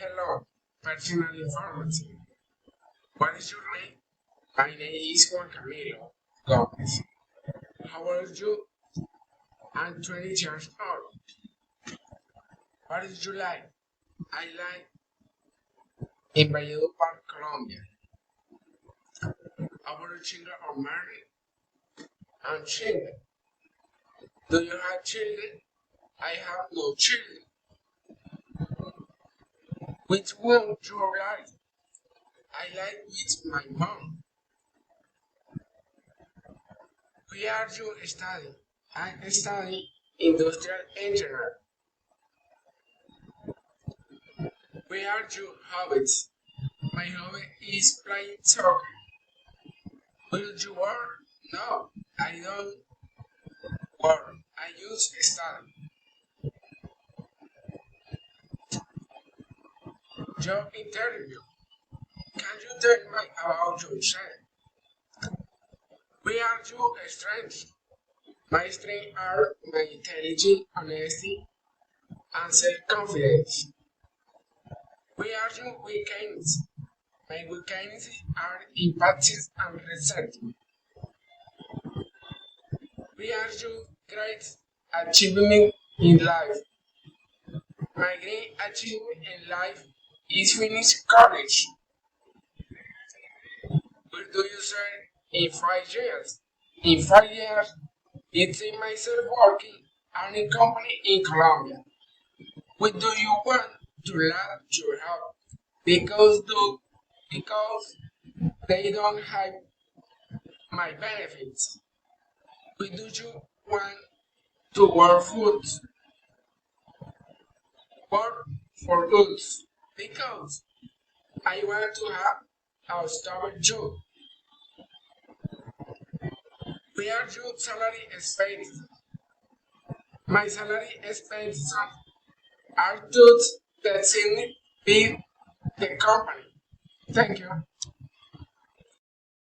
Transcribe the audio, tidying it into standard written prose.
Hello, personal information. What is your name? My name is Juan Camilo Gomez. How old are you? I'm 20 years old. What is you like? I like in Valledupar, Colombia. Our children are married. I'm single. Do you have children? I have no children. Which one do you like? I like with my mom. Where are you studying? I study industrial engineering. Where are your hobbies? My hobby is playing soccer. Will you work? No, I don't work. I use study. Job interview. Can you tell me about yourself? Where are your strengths? My strengths are my intelligence, honesty, and self-confidence. Where are your weekends? My weekends are empathy and resentment. Where are your great achievement in life? My great achievement in life is finish college. Where do you say in 5 years? In 5 years, it's in myself working at a company in Colombia. What do you want to love your help? Because they don't have my benefits. What do you want to work for goods? Because I want to have a stable job. Where are your salary expenses? My salary expenses are those that send me the company. Thank you.